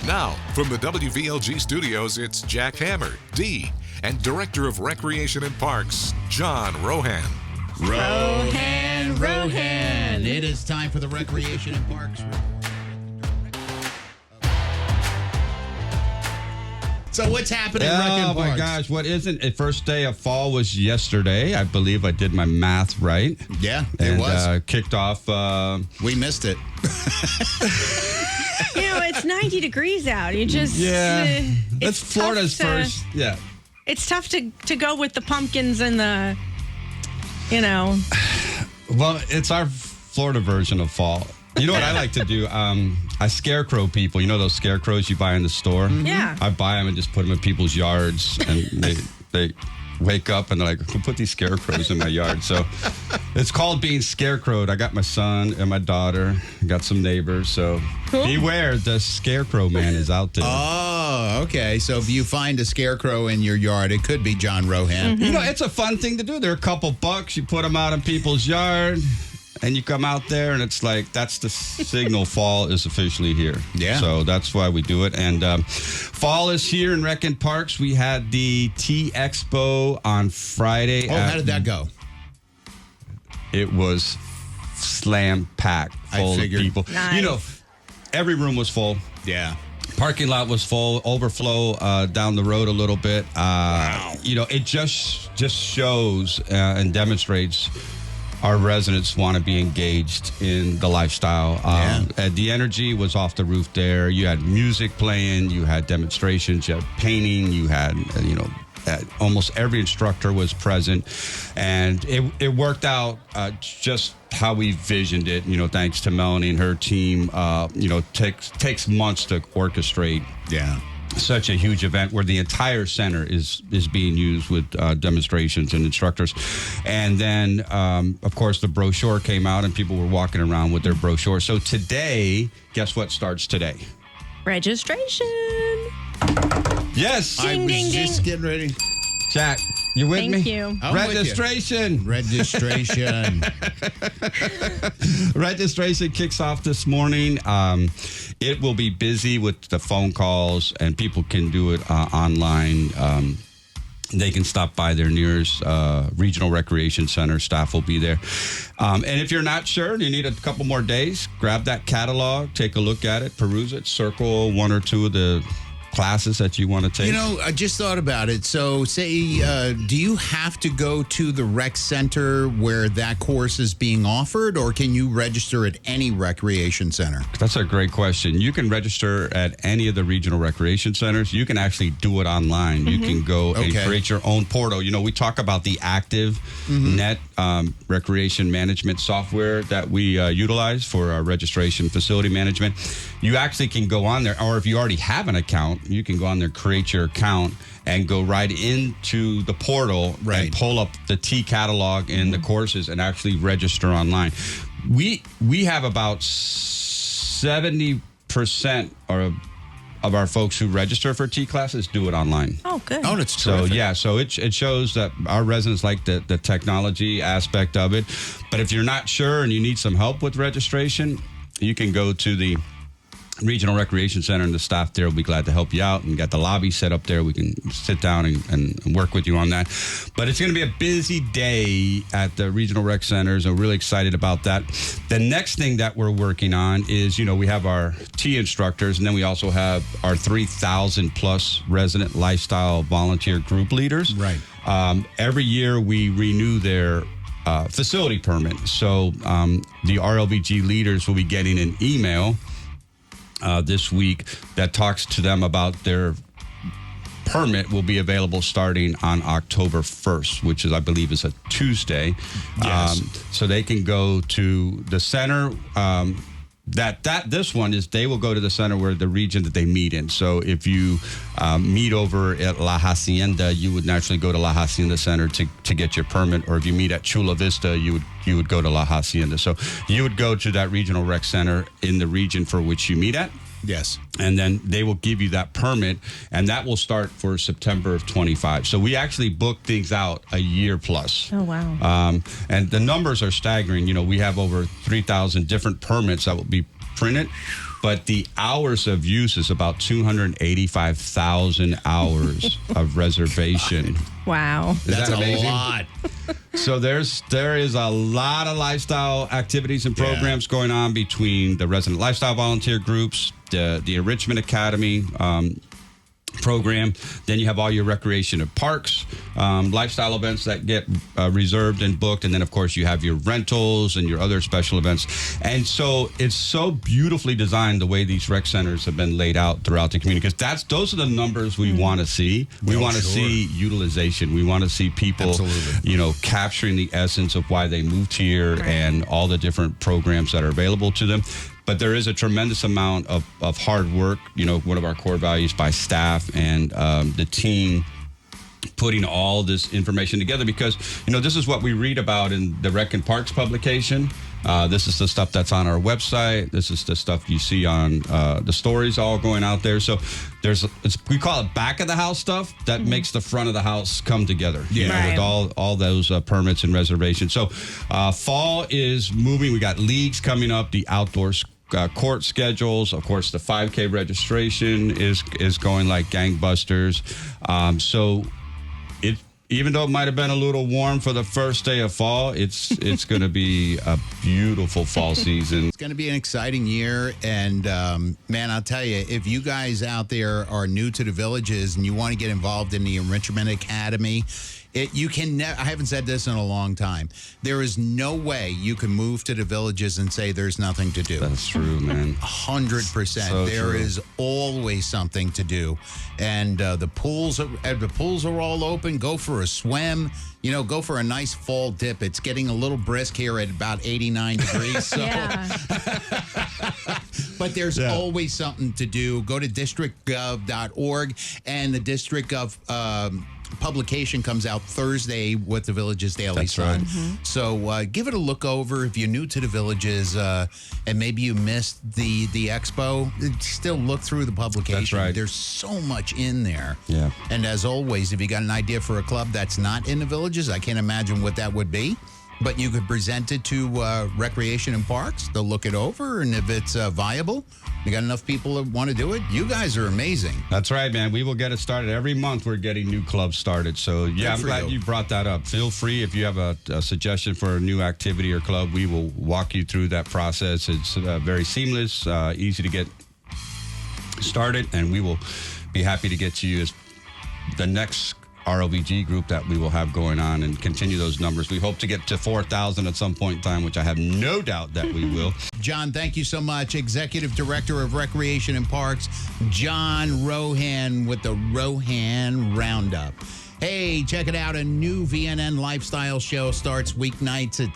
Now, from the WVLG studios, it's Jack Hammer, D, and Director of Recreation and Parks, John Rohan. Rohan. It is time for the Recreation and Parks Report. So what's happening? Oh my gosh, what isn't it? First day of fall was yesterday. I believe I did my math right. Yeah, and, it was. Kicked off. We missed it. It's 90 degrees out. You just That's Florida's first. Yeah, it's tough to go with the pumpkins and the, Well, it's our Florida version of fall. You know what I like to do? I scarecrow people. You know those scarecrows you buy in the store? Mm-hmm. Yeah. I buy them and just put them in people's yards, and they wake up and they're like, "Who put these scarecrows in my yard?" So it's called being scarecrowed. I got my son and my daughter. Got some neighbors. So beware, the scarecrow man is out there. Oh, okay. So if you find a scarecrow in your yard, it could be John Rohan. You know, it's a fun thing to do. They're a couple bucks. You put them out in people's yard. And you come out there, and it's like, that's the signal fall is officially here. Yeah. So that's why we do it. And fall is here in Rec and Parks. We had the Tea Expo on Friday. Oh, how did that go? It was slam-packed, full of people. Nice. You know, every room was full. Yeah. Parking lot was full, overflow down the road a little bit. Wow. You know, it just shows and demonstrates our residents want to be engaged in the lifestyle. And the energy was off the roof there. You had music playing, you had demonstrations, you had painting, you had, almost every instructor was present. And it worked out just how we visioned it, thanks to Melanie and her team. Takes months to orchestrate. Yeah. Such a huge event where the entire center is being used with demonstrations and instructors. And then, of course, the brochure came out and people were walking around with their brochure. So today, guess what starts today? registration. Yes. I was ding, just ding. getting ready. Jack, you with me? Thank you. I'm with you. Registration. Registration. Registration kicks off this morning. It will be busy with the phone calls, and people can do it online. They can stop by their nearest regional recreation center. Staff will be there. And if you're not sure and you need a couple more days, grab that catalog, take a look at it, peruse it, circle one or two of the classes that you want to take. I just thought about it. So say, do you have to go to the rec center where that course is being offered, or can you register at any recreation center? That's a great question. You can register at any of the regional recreation centers. You can actually do it online. You can go and create your own portal. We talk about the Active Net recreation management software that we utilize for our registration facility management. You actually can go on there, or if you already have an account, you can go on there, create your account, and go right into the portal and pull up the T catalog and the courses and actually register online. We have about 70% of our folks who register for T classes do it online. Oh, good. Oh, that's So, terrific. so it shows that our residents like the technology aspect of it. But if you're not sure and you need some help with registration, you can go to the Regional Recreation Center, and the staff there will be glad to help you out. And got the lobby set up there. We can sit down and work with you on that. But it's going to be a busy day at the Regional Rec Centers. I'm really excited about that. The next thing that we're working on is, we have our T instructors, and then we also have our 3,000 plus resident lifestyle volunteer group leaders. Right. Every year we renew their facility permit. So the RLVG leaders will be getting an email this week that talks to them about their permit will be available starting on October 1st, which is, I believe, is a Tuesday. Yes. So they can go to the center. This one is they will go to the center where the region that they meet in. So if you meet over at La Hacienda, you would naturally go to La Hacienda Center to get your permit. Or if you meet at Chula Vista, you would go to La Hacienda. So you would go to that regional rec center in the region for which you meet at. Yes. And then they will give you that permit, and that will start for September of 25. So we actually book things out a year plus. Oh, wow. And the numbers are staggering. We have over 3,000 different permits that will be printed. but the hours of use is about 285,000 hours of reservation. Wow. That's that amazing? a lot. So there is a lot of lifestyle activities and programs going on between the resident lifestyle volunteer groups, the Enrichment Academy program. Then you have all your recreation and parks, lifestyle events that get reserved and booked. And then, of course, you have your rentals and your other special events. And so it's so beautifully designed the way these rec centers have been laid out throughout the community, because those are the numbers we want to see. We want to see utilization. We want to see people, capturing the essence of why they moved here and all the different programs that are available to them. But there is a tremendous amount of hard work, one of our core values by staff and the team putting all this information together, because, this is what we read about in the Rec and Parks publication. This is the stuff that's on our website. This is the stuff you see on the stories all going out there. So we call it back of the house stuff that makes the front of the house come together. With all those permits and reservations. So fall is moving. We got leagues coming up, the outdoors court schedules. Of course, the 5K registration is going like gangbusters. So even though it might have been a little warm for the first day of fall, it's going to be a beautiful fall season. It's going to be an exciting year. And, man, I'll tell you, if you guys out there are new to the Villages and you want to get involved in the Enrichment Academy, you can I haven't said this in a long time. There is no way you can move to the Villages and say there's nothing to do. That's true, man. 100%. So there true. is always something to do. And the pools are all open. Go for a swim. Go for a nice fall dip. It's getting a little brisk here at about 89 degrees. So. But there's always something to do. Go to districtgov.org, and the District Gov publication comes out Thursday with the Villages Daily Sun. Right. So give it a look over. If you're new to the Villages and maybe you missed the expo, still look through the publication. That's right. There's so much in there. Yeah. And as always, if you got an idea for a club that's not in the Villages, I can't imagine what that would be. But you could present it to Recreation and Parks. They'll look it over, and if it's viable, you got enough people that want to do it. You guys are amazing. That's right, man. We will get it started. Every month we're getting new clubs started. So, I'm glad you brought that up. Feel free, if you have a suggestion for a new activity or club, we will walk you through that process. It's very seamless, easy to get started, and we will be happy to get you as the next ROVG group that we will have going on and continue those numbers. We hope to get to 4,000 at some point in time, which I have no doubt that we will. John, thank you so much. Executive Director of Recreation and Parks, John Rohan with the Rohan Roundup. Hey, check it out. A new VNN Lifestyle show starts weeknights at